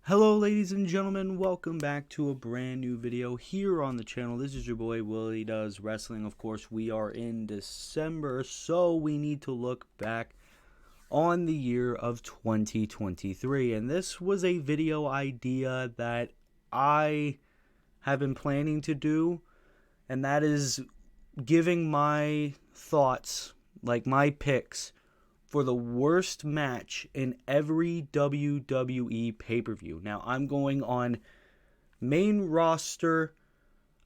Hello ladies and gentlemen, welcome back to a brand new video here on the channel. This is your boy Willie Does Wrestling. Of course, we are in December, so we need to look back on the year of 2023. And this was a video idea that I have been planning to do, and that is giving my thoughts, like my picks, for the worst match in every WWE pay-per-view. Now, I'm going on main roster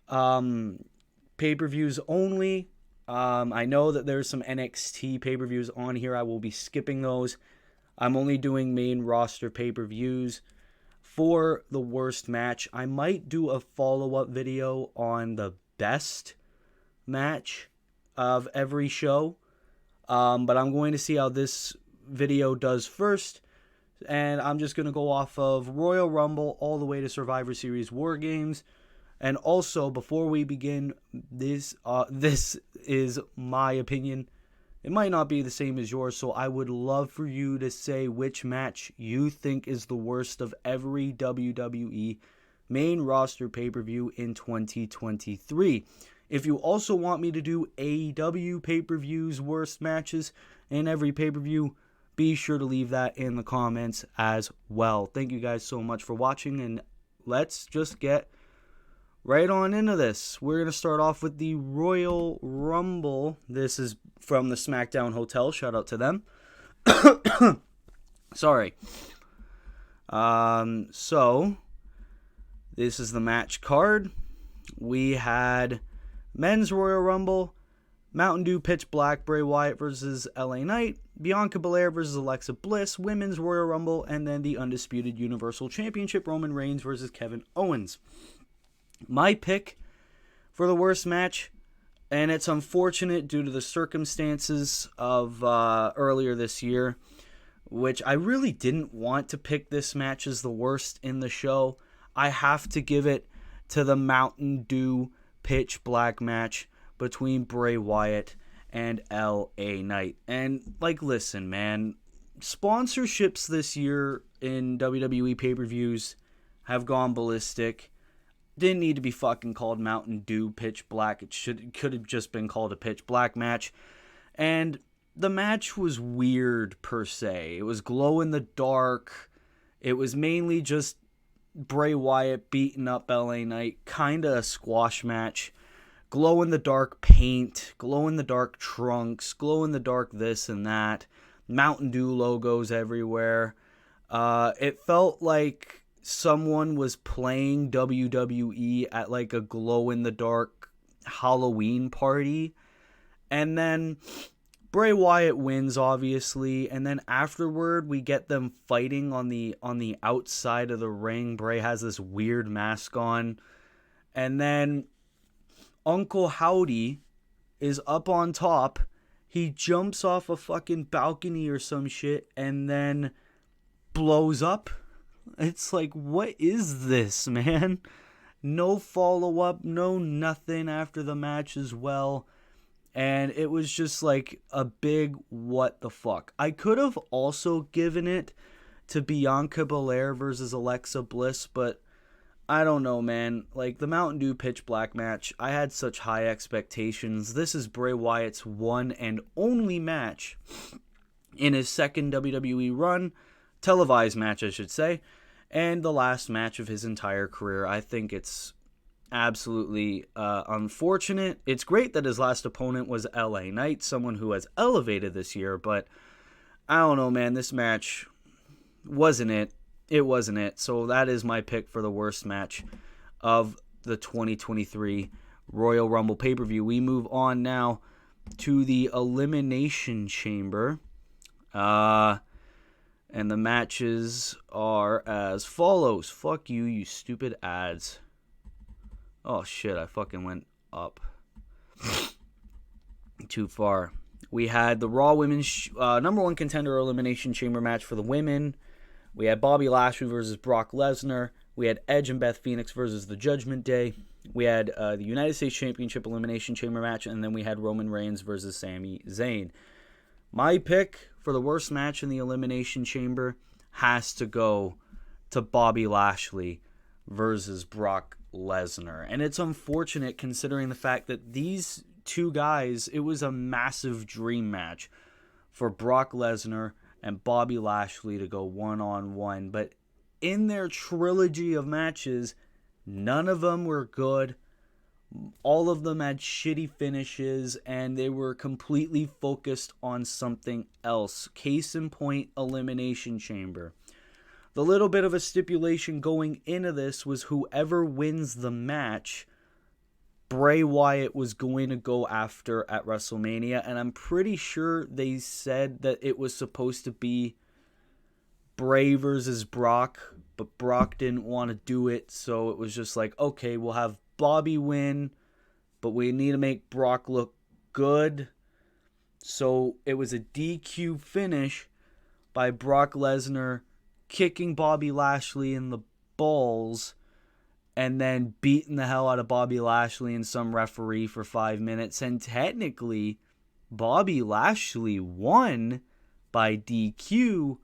pay-per-views only. I know that there's some NXT pay-per-views on here. I will be skipping those. I'm only doing main roster pay-per-views for the worst match. I might do a follow-up video on the best match of every show. But I'm going to see how this video does first, and I'm just going to go off of Royal Rumble all the way to Survivor Series War Games. And also, before we begin, this is my opinion. It might not be the same as yours, so I would love for you to say which match you think is the worst of every WWE main roster pay-per-view in 2023. If you also want me to do AEW pay-per-views worst matches in every pay-per-view, be sure to leave that in the comments as well. Thank you guys so much for watching, and let's just get right on into this. We're going to start off with the Royal Rumble. This is from the SmackDown Hotel. Shout out to them. Sorry. So, this is the match card. We had Men's Royal Rumble, Mountain Dew Pitch Black, Bray Wyatt versus LA Knight, Bianca Belair versus Alexa Bliss, Women's Royal Rumble, and then the Undisputed Universal Championship, Roman Reigns versus Kevin Owens. My pick for the worst match, and it's unfortunate due to the circumstances of earlier this year, which I really didn't want to pick this match as the worst in the show. I have to give it to the Mountain Dew Pitch Black match between Bray Wyatt and LA Knight. And, listen, man, sponsorships this year in WWE pay-per-views have gone ballistic. Didn't need to be fucking called Mountain Dew Pitch Black. It could have just been called a Pitch Black match. And the match was weird, per se. It was glow in the dark. It was mainly just Bray Wyatt beating up LA Knight, kind of a squash match. Glow in the dark paint, glow in the dark trunks, glow in the dark this and that. Mountain Dew logos everywhere. It felt like someone was playing WWE at a glow in the dark Halloween party. And then Bray Wyatt wins, obviously, and then afterward we get them fighting on the outside of the ring. Bray has this weird mask on, and then Uncle Howdy is up on top. He jumps off a fucking balcony or some shit, and then blows up. It's like, what is this, man? No follow-up, no nothing after the match as well. And it was just like a big what the fuck. I could have also given it to Bianca Belair versus Alexa Bliss, but I don't know, man. The Mountain Dew Pitch Black match, I had such high expectations. This is Bray Wyatt's one and only match in his second WWE run. Televised match, I should say. And the last match of his entire career. I think it's absolutely unfortunate. It's great that his last opponent was LA Knight, someone who has elevated this year, but I don't know, man. This match wasn't it. It wasn't it. So that is my pick for the worst match of the 2023 Royal Rumble pay-per-view. We move on now to the Elimination Chamber. And the matches are as follows. Fuck you, you stupid ads. Oh shit, I fucking went up too far. We had the Raw Women's number one contender Elimination Chamber match for the women. We had Bobby Lashley versus Brock Lesnar. We had Edge and Beth Phoenix versus the Judgment Day. We had the United States Championship Elimination Chamber match, and then we had Roman Reigns versus Sami Zayn. My pick for the worst match in the Elimination Chamber has to go to Bobby Lashley versus Brock Lesnar. And it's unfortunate considering the fact that these two guys, it was a massive dream match for Brock Lesnar and Bobby Lashley to go one-on-one. But in their trilogy of matches, none of them were good. All of them had shitty finishes, and they were completely focused on something else. Case in point, Elimination Chamber. The little bit of a stipulation going into this was whoever wins the match, Bray Wyatt was going to go after at WrestleMania, and I'm pretty sure they said that it was supposed to be Bray versus Brock, but Brock didn't want to do it, so it was just like, okay, we'll have Bobby win, but we need to make Brock look good. So it was a DQ finish by Brock Lesnar kicking Bobby Lashley in the balls and then beating the hell out of Bobby Lashley and some referee for 5 minutes. And technically, Bobby Lashley won by DQ,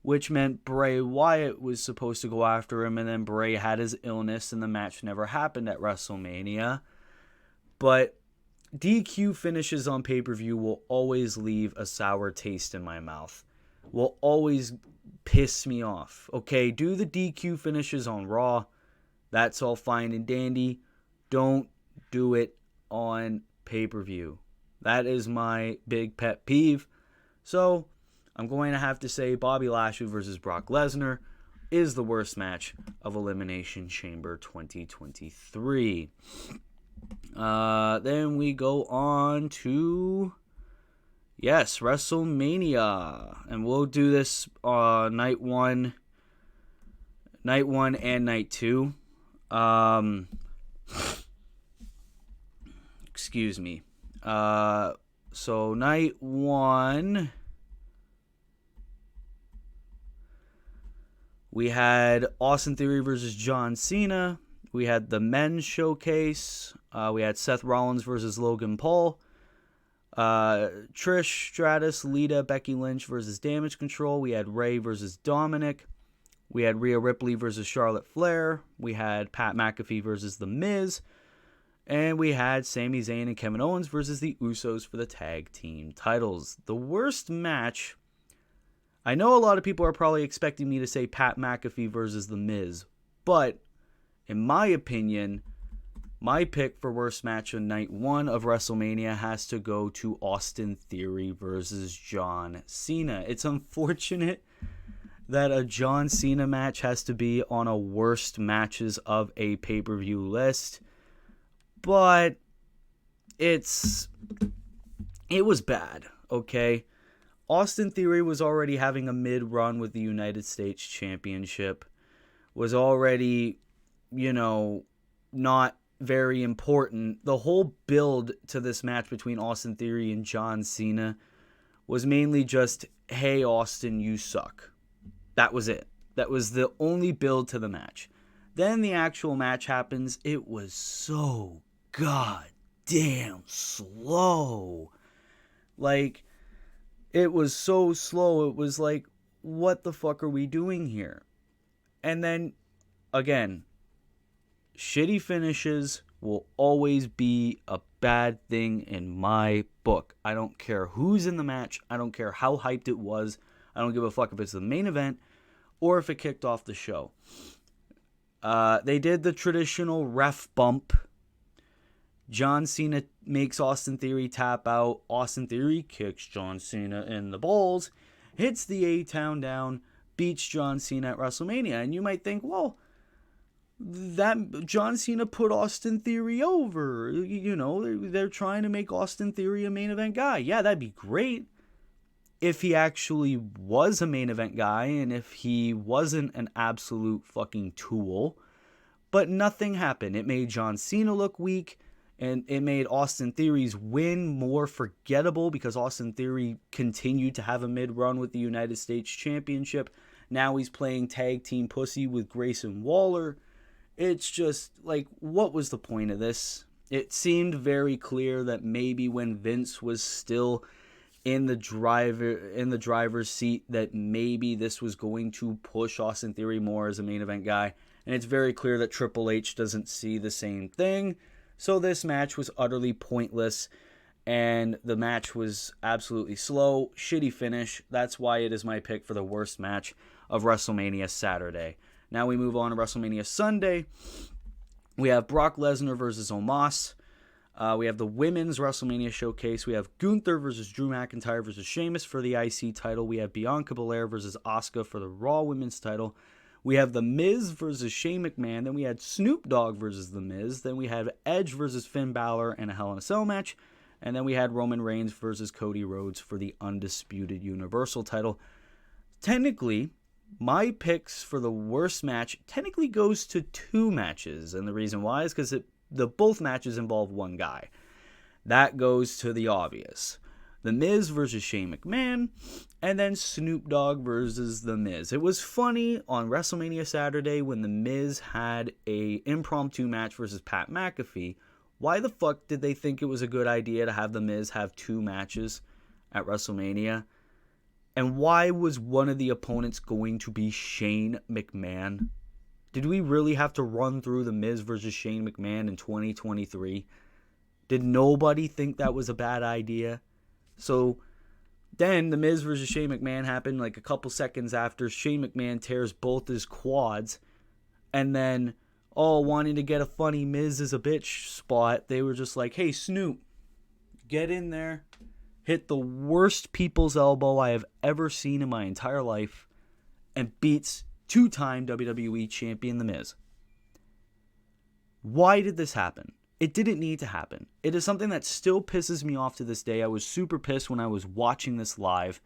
which meant Bray Wyatt was supposed to go after him, and then Bray had his illness, and the match never happened at WrestleMania. But DQ finishes on pay-per-view will always leave a sour taste in my mouth. Will always piss me off. Okay, do the DQ finishes on Raw. That's all fine and dandy. Don't do it on pay-per-view. That is my big pet peeve. So I'm going to have to say Bobby Lashley versus Brock Lesnar is the worst match of Elimination Chamber 2023. Then we go on to, yes, WrestleMania. And we'll do this night one and night 2. Excuse me. So night 1, we had Austin Theory versus John Cena. We had the men's showcase. We had Seth Rollins versus Logan Paul. Trish Stratus, Lita, Becky Lynch versus Damage Control. We had Ray versus Dominic. We had Rhea Ripley versus Charlotte Flair. We had Pat McAfee versus The Miz. And we had Sami Zayn and Kevin Owens versus the Usos for the tag team titles. The worst match, I know a lot of people are probably expecting me to say Pat McAfee versus The Miz, but in my opinion, my pick for worst match on night 1 of WrestleMania has to go to Austin Theory versus John Cena. It's unfortunate that a John Cena match has to be on a worst matches of a pay-per-view list, but it was bad, okay? Austin Theory was already having a mid-run with the United States Championship, was already, not very important. The whole build to this match between Austin Theory and John Cena was mainly just, hey, Austin, you suck. That was it. That was the only build to the match. Then the actual match happens. It was so goddamn slow. Like, it was so slow. It was like, what the fuck are we doing here? And then, again, shitty finishes will always be a bad thing in my book. I don't care who's in the match. I don't care how hyped it was. I don't give a fuck if it's the main event or if it kicked off the show. They did the traditional ref bump. John Cena makes Austin Theory tap out. Austin Theory kicks John Cena in the balls, hits the A-Town down, beats John Cena at WrestleMania. And you might think, well, that John Cena put Austin Theory over. They're trying to make Austin Theory a main event guy. Yeah, that'd be great if he actually was a main event guy and if he wasn't an absolute fucking tool. But nothing happened. It made John Cena look weak. And it made Austin Theory's win more forgettable because Austin Theory continued to have a mid-run with the United States Championship. Now he's playing tag team pussy with Grayson Waller. It's just, like, what was the point of this? It seemed very clear that maybe when Vince was still in the driver's seat that maybe this was going to push Austin Theory more as a main event guy. And it's very clear that Triple H doesn't see the same thing. So this match was utterly pointless. And the match was absolutely slow, shitty finish. That's why it is my pick for the worst match of WrestleMania Saturday. Now we move on to WrestleMania Sunday. We have Brock Lesnar versus Omos. We have the Women's WrestleMania Showcase. We have Gunther versus Drew McIntyre versus Sheamus for the IC title. We have Bianca Belair versus Asuka for the Raw Women's title. We have The Miz versus Shane McMahon. Then we had Snoop Dogg versus The Miz. Then we had Edge versus Finn Balor in a Hell in a Cell match. And then we had Roman Reigns versus Cody Rhodes for the Undisputed Universal title. Technically, my picks for the worst match technically goes to two matches. And the reason why is because both matches involve one guy. That goes to the obvious. The Miz versus Shane McMahon, and then Snoop Dogg versus The Miz. It was funny on WrestleMania Saturday when The Miz had a impromptu match versus Pat McAfee. Why the fuck did they think it was a good idea to have The Miz have two matches at WrestleMania? And why was one of the opponents going to be Shane McMahon? Did we really have to run through The Miz versus Shane McMahon in 2023? Did nobody think that was a bad idea? So then The Miz versus Shane McMahon happened like a couple seconds after Shane McMahon tears both his quads. And then, wanting to get a funny Miz is a bitch spot, they were just like, hey, Snoop, get in there. Hit the worst people's elbow I have ever seen in my entire life. And beats two-time WWE champion The Miz. Why did this happen? It didn't need to happen. It is something that still pisses me off to this day. I was super pissed when I was watching this live.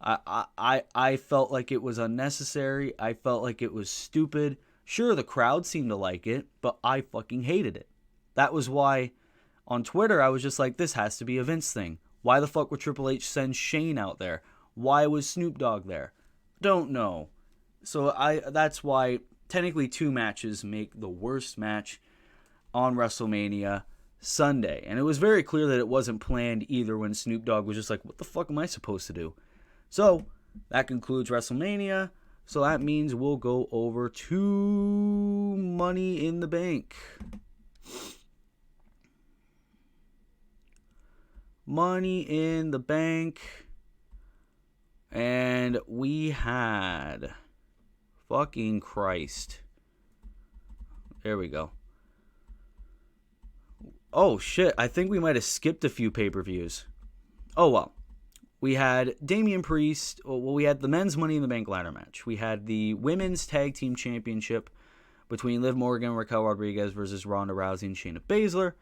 I felt like it was unnecessary. I felt like it was stupid. Sure, the crowd seemed to like it, but I fucking hated it. That was why on Twitter I was just like, this has to be a Vince thing. Why the fuck would Triple H send Shane out there? Why was Snoop Dogg there? Don't know. So that's why technically two matches make the worst match on WrestleMania Sunday. And it was very clear that it wasn't planned either when Snoop Dogg was just like, what the fuck am I supposed to do? So that concludes WrestleMania. So that means we'll go over to Money in the Bank. Money in the Bank. And we had... Fucking Christ. There we go. Oh, shit. I think we might have skipped a few pay-per-views. Oh, well. We had Damian Priest. Well, we had the men's Money in the Bank ladder match. We had the women's tag team championship between Liv Morgan and Raquel Rodriguez versus Ronda Rousey and Shayna Baszler.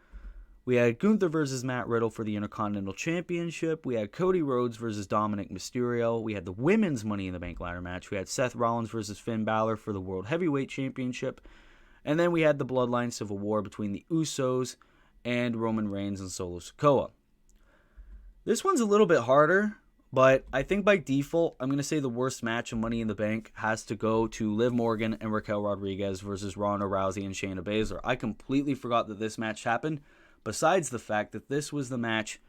We had Gunther versus Matt Riddle for the Intercontinental Championship. We had Cody Rhodes versus Dominic Mysterio. We had the women's Money in the Bank ladder match. We had Seth Rollins versus Finn Balor for the World Heavyweight Championship. And then we had the Bloodline Civil War between the Usos and Roman Reigns and Solo Sikoa. This one's a little bit harder, but I think by default, I'm going to say the worst match of Money in the Bank has to go to Liv Morgan and Raquel Rodriguez versus Ronda Rousey and Shayna Baszler. I completely forgot that this match happened. Besides the fact that this was the match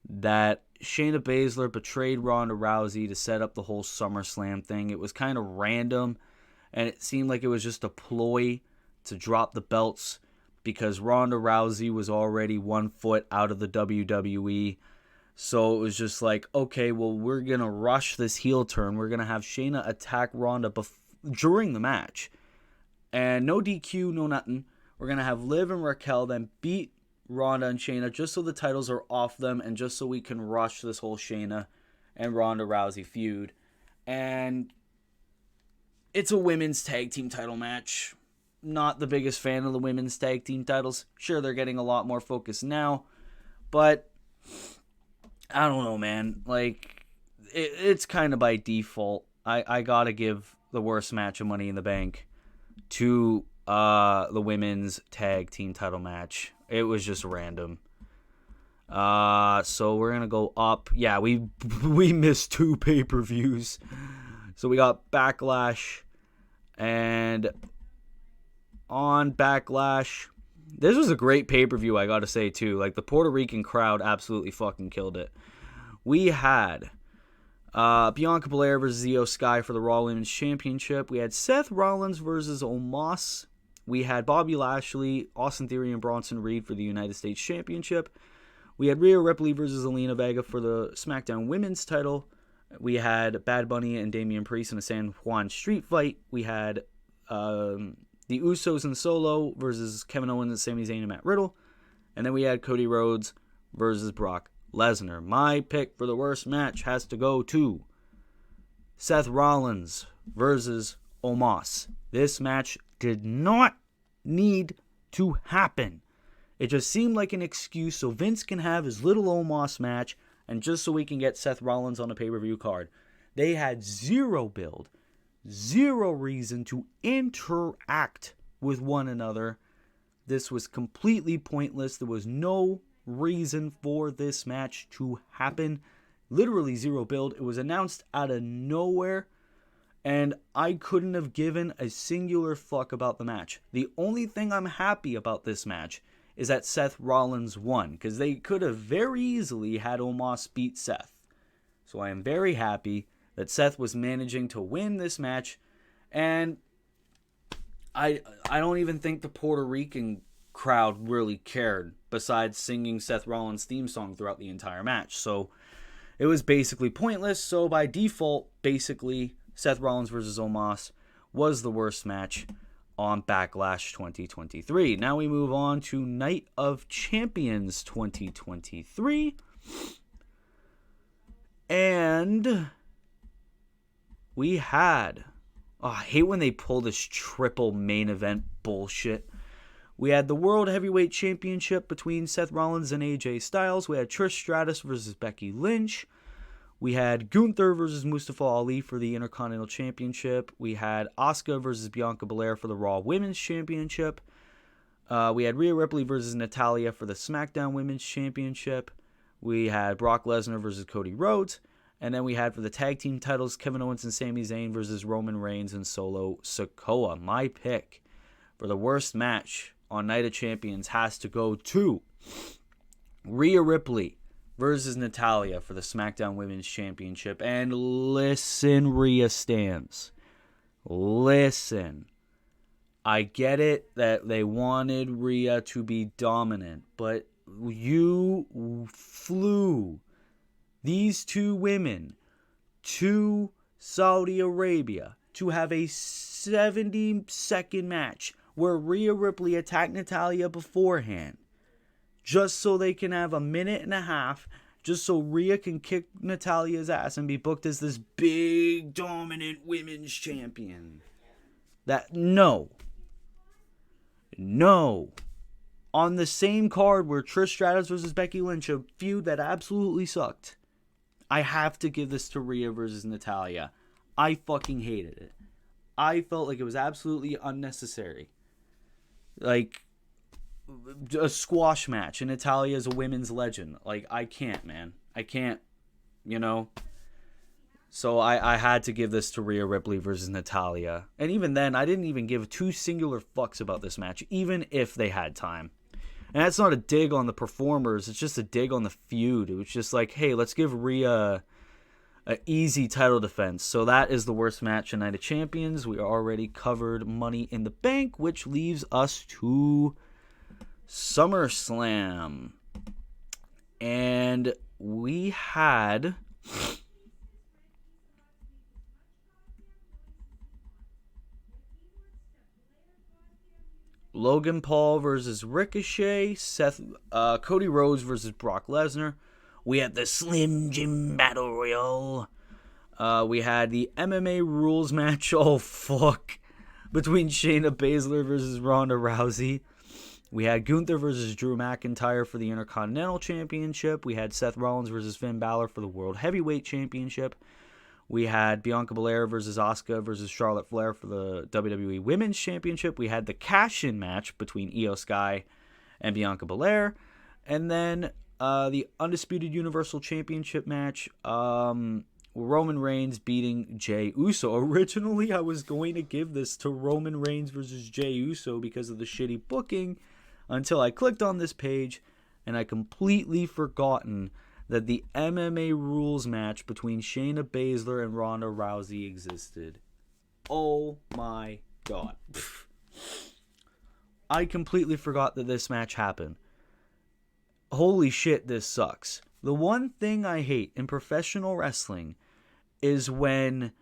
that Shayna Baszler betrayed Ronda Rousey to set up the whole SummerSlam thing. It was kind of random, and it seemed like it was just a ploy to drop the belts because Ronda Rousey was already 1 foot out of the WWE. So it was just like, okay, well, we're going to rush this heel turn. We're going to have Shayna attack Ronda during the match. And no DQ, no nothing. We're going to have Liv and Raquel then beat Ronda and Shayna just so the titles are off them and just so we can rush this whole Shayna and Ronda Rousey feud. And it's a women's tag team title match. Not the biggest fan of the women's tag team titles. Sure, they're getting a lot more focus now, but I don't know, man. Like, it's kind of by default. I gotta give the worst match of Money in the Bank to the women's tag team title match. It was just random. So we're gonna go up. Yeah, we missed 2 pay-per-views. So we got Backlash, and on Backlash, this was a great pay-per-view, I gotta say too. Like, the Puerto Rican crowd absolutely fucking killed it. we had Bianca Belair versus Io Sky for the Raw Women's Championship. We had Seth Rollins versus Omos. We had Bobby Lashley, Austin Theory, and Bronson Reed for the United States Championship. We had Rhea Ripley versus Zelina Vega for the SmackDown Women's title. We had Bad Bunny and Damian Priest in a San Juan street fight. We had the Usos and Solo versus Kevin Owens and Sami Zayn and Matt Riddle. And then we had Cody Rhodes versus Brock Lesnar. My pick for the worst match has to go to Seth Rollins versus Omos. This match did not need to happen. It just seemed like an excuse so Vince can have his little Omos match and just so we can get Seth Rollins on a pay-per-view card. They had zero build, zero reason to interact with one another. This was completely pointless. There was no reason for this match to happen. Literally zero build. It was announced out of nowhere, and I couldn't have given a singular fuck about the match. The only thing I'm happy about this match is that Seth Rollins won, because they could have very easily had Omos beat Seth. So I am very happy that Seth was managing to win this match, and I don't even think the Puerto Rican crowd really cared, besides singing Seth Rollins' theme song throughout the entire match. So it was basically pointless. So by default, basically, Seth Rollins versus Omos was the worst match on Backlash 2023. Now we move on to Night of Champions 2023. And we had... Oh, I hate when they pull this triple main event bullshit. We had the World Heavyweight Championship between Seth Rollins and AJ Styles. We had Trish Stratus versus Becky Lynch. We had Gunther versus Mustafa Ali for the Intercontinental Championship. We had Asuka versus Bianca Belair for the Raw Women's Championship. We had Rhea Ripley versus Natalya for the SmackDown Women's Championship. We had Brock Lesnar versus Cody Rhodes. And then we had for the tag team titles, Kevin Owens and Sami Zayn versus Roman Reigns and Solo Sikoa. My pick for the worst match on Night of Champions has to go to Rhea Ripley versus Natalya for the SmackDown Women's Championship. And listen, Rhea stans. Listen. I get it that they wanted Rhea to be dominant, but you flew these two women to Saudi Arabia to have a 70-second match where Rhea Ripley attacked Natalya beforehand, just so they can have a minute and a half, just so Rhea can kick Natalya's ass and be booked as this big, dominant women's champion. No. On the same card where Trish Stratus versus Becky Lynch, a feud that absolutely sucked, I have to give this to Rhea versus Natalya. I fucking hated it. I felt like it was absolutely unnecessary. Like a squash match, and Natalya is a women's legend. Like, I can't, man. I can't, So I had to give this to Rhea Ripley versus Natalya. And even then, I didn't even give two singular fucks about this match, even if they had time. And that's not a dig on the performers. It's just a dig on the feud. It was just like, hey, let's give Rhea an easy title defense. So that is the worst match in Night of Champions. We already covered Money in the Bank, which leaves us to SummerSlam. And we had... Logan Paul versus Ricochet, Cody Rhodes versus Brock Lesnar. We had the Slim Jim Battle Royal. We had the MMA rules match, oh fuck, between Shayna Baszler versus Ronda Rousey. We had Gunther versus Drew McIntyre for the Intercontinental Championship. We had Seth Rollins versus Finn Balor for the World Heavyweight Championship. We had Bianca Belair versus Asuka versus Charlotte Flair for the WWE Women's Championship. We had the cash-in match between Io Sky and Bianca Belair. And then the Undisputed Universal Championship match, Roman Reigns beating Jey Uso. Originally, I was going to give this to Roman Reigns versus Jey Uso because of the shitty booking, until I clicked on this page and I completely forgotten that the MMA rules match between Shayna Baszler and Ronda Rousey existed. Oh my god. I completely forgot that this match happened. Holy shit, this sucks. The one thing I hate in professional wrestling is when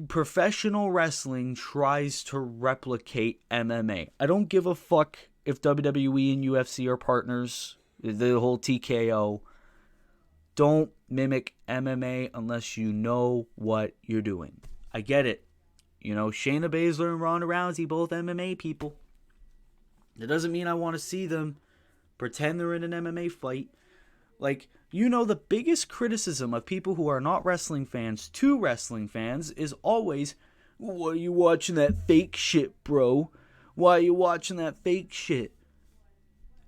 professional wrestling tries to replicate MMA. I don't give a fuck if WWE and UFC are partners. The whole TKO. Don't mimic MMA unless you know what you're doing. I get it. You know, Shayna Baszler and Ronda Rousey, both MMA people. That doesn't mean I want to see them pretend they're in an MMA fight. Like, you know, the biggest criticism of people who are not wrestling fans to wrestling fans is always, why are you watching that fake shit, bro? Why are you watching that fake shit?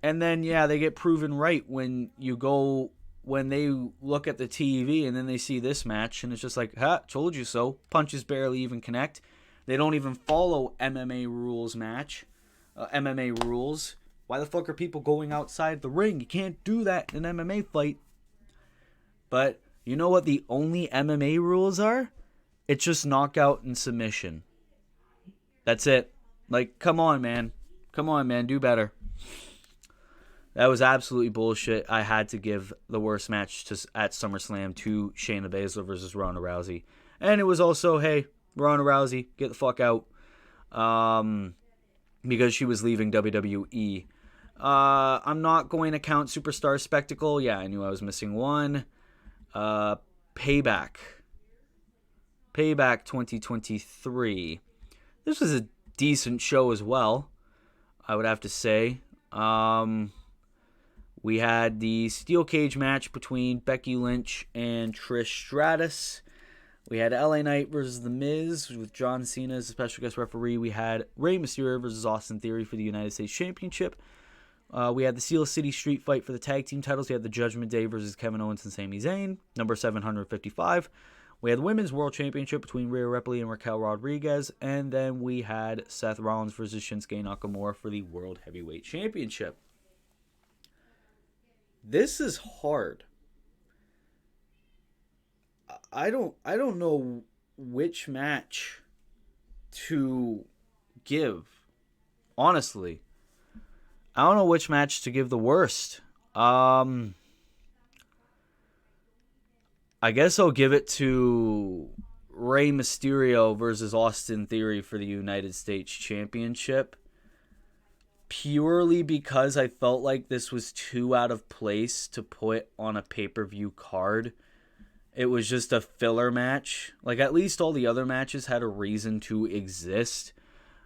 And then, yeah, they get proven right when they look at the TV and then they see this match and it's just like, told you so. Punches barely even connect. They don't even follow MMA rules. Why the fuck are people going outside the ring? You can't do that in an MMA fight. But you know what the only MMA rules are? It's just knockout and submission. That's it. Like, come on, man. Do better. That was absolutely bullshit. I had to give the worst match at SummerSlam to Shayna Baszler versus Ronda Rousey. And it was also, hey, Ronda Rousey, get the fuck out. Because she was leaving WWE. I'm not going to count Superstar Spectacle. Yeah, I knew I was missing one. Payback 2023. This was a decent show as well, I would have to say. We had the steel cage match between Becky Lynch and Trish Stratus. We had LA Knight versus The Miz with John Cena as a special guest referee. We had Rey Mysterio versus Austin Theory for the United States Championship. We had the Steel City Street Fight for the tag team titles. We had the Judgment Day versus Kevin Owens and Sami Zayn, number 755. We had the Women's World Championship between Rhea Ripley and Raquel Rodriguez. And then we had Seth Rollins versus Shinsuke Nakamura for the World Heavyweight Championship. This is hard. I don't know which match to give. Honestly, I don't know which match to give the worst. I guess I'll give it to Rey Mysterio versus Austin Theory for the United States Championship. Purely because I felt like this was too out of place to put on a pay-per-view card. It was just a filler match. Like, at least all the other matches had a reason to exist.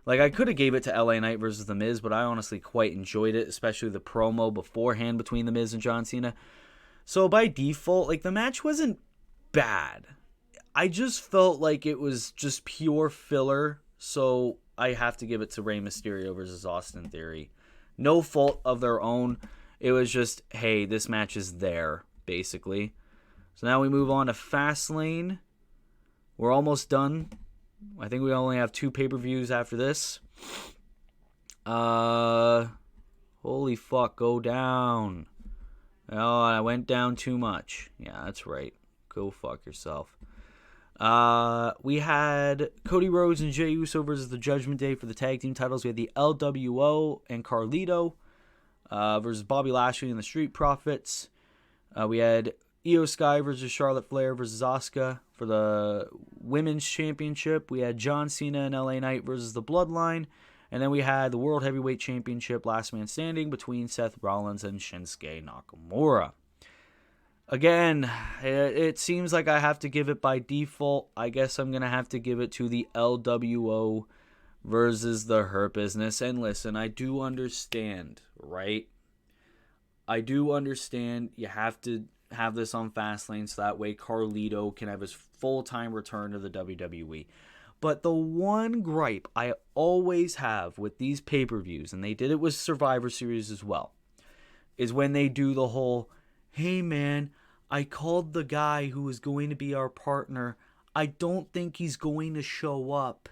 Like, I could have gave it to LA Knight versus The Miz, but I honestly quite enjoyed it, especially the promo beforehand between The Miz and John Cena. So, by default, like, the match wasn't bad. I just felt like it was just pure filler, so I have to give it to Rey Mysterio versus Austin Theory. No fault of their own. It was just, hey, this match is there, basically. So now we move on to Fastlane. We're almost done. I think we only have 2 pay-per-views after this. Holy fuck, go down. Oh, I went down too much. Yeah, that's right. Go fuck yourself. We had Cody Rhodes and Jey Uso versus the Judgment Day for the tag team titles. We had the LWO and Carlito versus Bobby Lashley and the Street Profits. We had Io Sky versus Charlotte Flair versus Asuka for the Women's Championship. We had John Cena and LA Knight versus the Bloodline. And then we had the World Heavyweight Championship Last Man Standing between Seth Rollins and Shinsuke Nakamura. Again, it seems like I have to give it by default. I guess I'm going to have to give it to the LWO versus the Hurt Business. And listen, I do understand, right? I do understand you have to have this on Fastlane so that way Carlito can have his full-time return to the WWE. But the one gripe I always have with these pay-per-views, and they did it with Survivor Series as well, is when they do the whole, hey man, I called the guy who was going to be our partner. I don't think he's going to show up.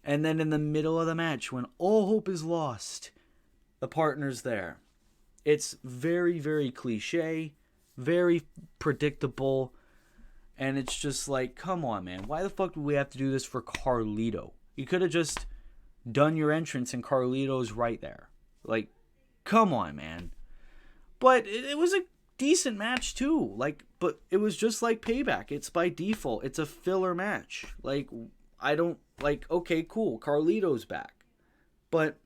And then in the middle of the match, when all hope is lost, the partner's there. It's very, very cliche, very predictable, and it's just like, come on, man. Why the fuck do we have to do this for Carlito? You could have just done your entrance and Carlito's right there. Like, come on, man. But it was a decent match too. But it was just like Payback. It's by default. It's a filler match. Okay, cool. Carlito's back. But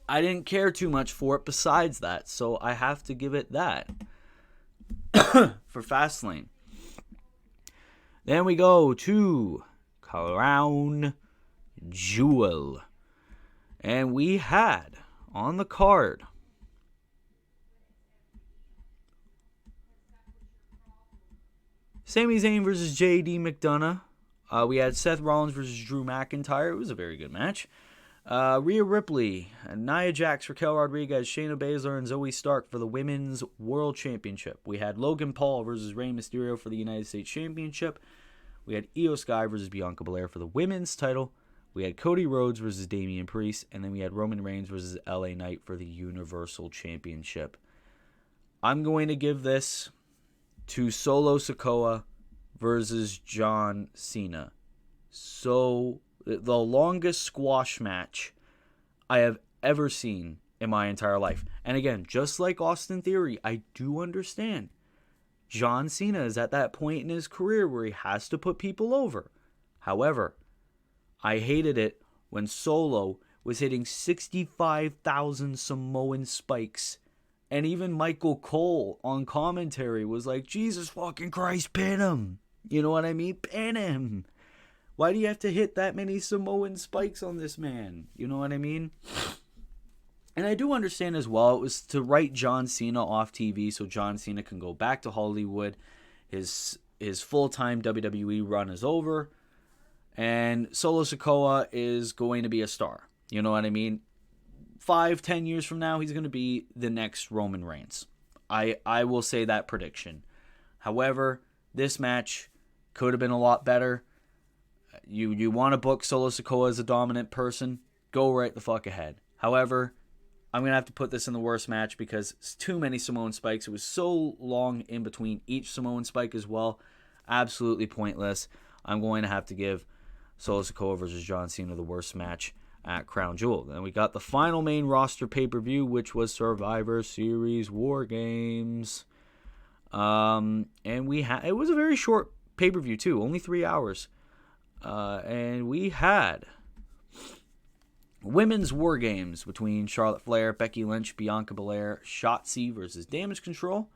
I didn't care too much for it besides that. So I have to give it that. For Fastlane. Then we go to Crown Jewel. And we had on the card Sami Zayn versus JD McDonough. We had Seth Rollins versus Drew McIntyre. It was a very good match. Rhea Ripley, Nia Jax, Raquel Rodriguez, Shayna Baszler, and Zoe Stark for the Women's World Championship. We had Logan Paul versus Rey Mysterio for the United States Championship. We had Io Sky versus Bianca Belair for the Women's title. We had Cody Rhodes versus Damian Priest. And then we had Roman Reigns versus LA Knight for the Universal Championship. I'm going to give this to Solo Sikoa versus John Cena. So, the longest squash match I have ever seen in my entire life. And again, just like Austin Theory, I do understand John Cena is at that point in his career where he has to put people over. However, I hated it when Solo was hitting 65,000 Samoan spikes. And even Michael Cole on commentary was like, Jesus fucking Christ, pin him. You know what I mean? Pin him. Why do you have to hit that many Samoan spikes on this man? You know what I mean? And I do understand as well, it was to write John Cena off TV so John Cena can go back to Hollywood. His full-time WWE run is over. And Solo Sikoa is going to be a star. You know what I mean? 5-10 years from now, he's going to be the next Roman Reigns. I will say that prediction. However, this match could have been a lot better. You want to book Solo Sikoa as a dominant person, go right the fuck ahead. However, I'm going to have to put this in the worst match because it's too many Samoan spikes. It was so long in between each Samoan spike as well. Absolutely pointless. I'm going to have to give Solo Sikoa versus John Cena the worst match at Crown Jewel. Then we got the final main roster pay-per-view, which was Survivor Series War Games. And it was a very short pay-per-view too, only 3 hours. And we had Women's War Games between Charlotte Flair, Becky Lynch, Bianca Belair, Shotzi versus Damage Control.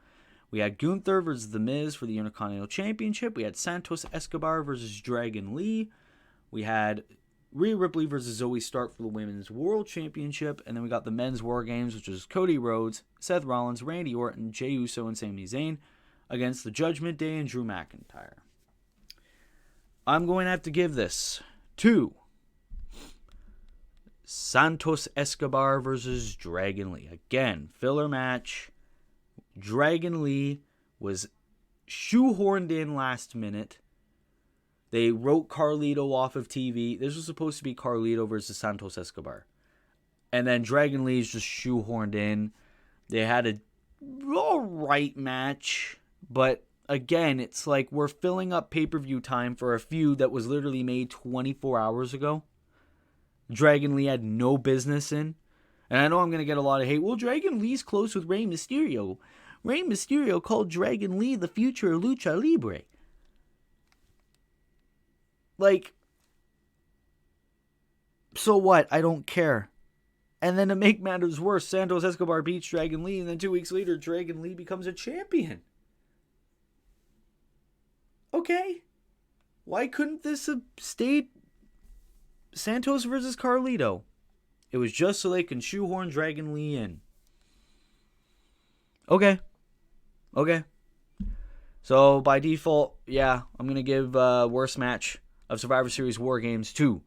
We had Gunther versus The Miz for the Intercontinental Championship. We had Santos Escobar versus Dragon Lee. We had Rhea Ripley versus Zoe Stark for the Women's World Championship. And then we got the Men's War Games, which was Cody Rhodes, Seth Rollins, Randy Orton, Jey Uso, and Sami Zayn against the Judgment Day and Drew McIntyre. I'm going to have to give this to Santos Escobar versus Dragon Lee. Again, filler match. Dragon Lee was shoehorned in last minute. They wrote Carlito off of TV. This was supposed to be Carlito versus Santos Escobar. And then Dragon Lee is just shoehorned in. They had a alright match. But again, it's like we're filling up pay-per-view time for a feud that was literally made 24 hours ago. Dragon Lee had no business in. And I know I'm going to get a lot of hate. Well, Dragon Lee's close with Rey Mysterio. Rey Mysterio called Dragon Lee the future of Lucha Libre. Like, so what? I don't care. And then to make matters worse, Santos Escobar beats Dragon Lee, and then 2 weeks later, Dragon Lee becomes a champion. Okay. Why couldn't this have stayed Santos versus Carlito? It was just so they can shoehorn Dragon Lee in. Okay. So, by default, yeah, I'm going to give worst match of Survivor Series War Games to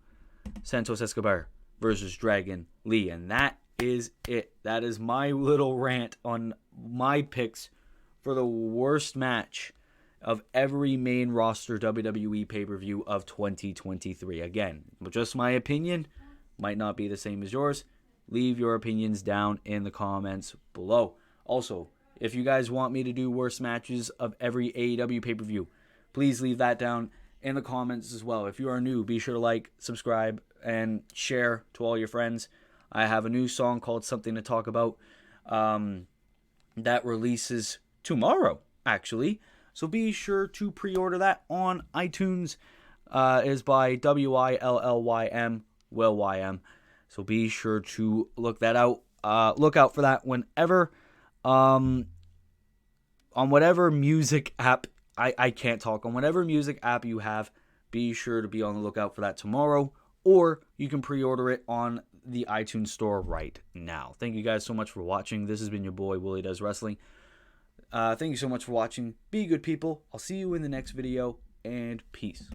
Santos Escobar versus Dragon Lee. And that is it. That is my little rant on my picks for the worst match of every main roster WWE pay-per-view of 2023. Again, just my opinion. Might not be the same as yours. leave your opinions down in the comments below. Also, if you guys want me to do worst matches of every AEW pay-per-view, please leave that down in the comments as well. If you are new, be sure to like, subscribe, and share to all your friends. I have a new song called Something to Talk About that releases tomorrow, actually. So be sure to pre-order that on iTunes. It is by WILLYM, Will YM. So be sure to look that out. Look out for that whenever. On whatever music app, I can't talk. On whatever music app you have, be sure to be on the lookout for that tomorrow. Or you can pre-order it on the iTunes store right now. Thank you guys so much for watching. This has been your boy, Willie Does Wrestling. Thank you so much for watching. Be good people. I'll see you in the next video, and peace.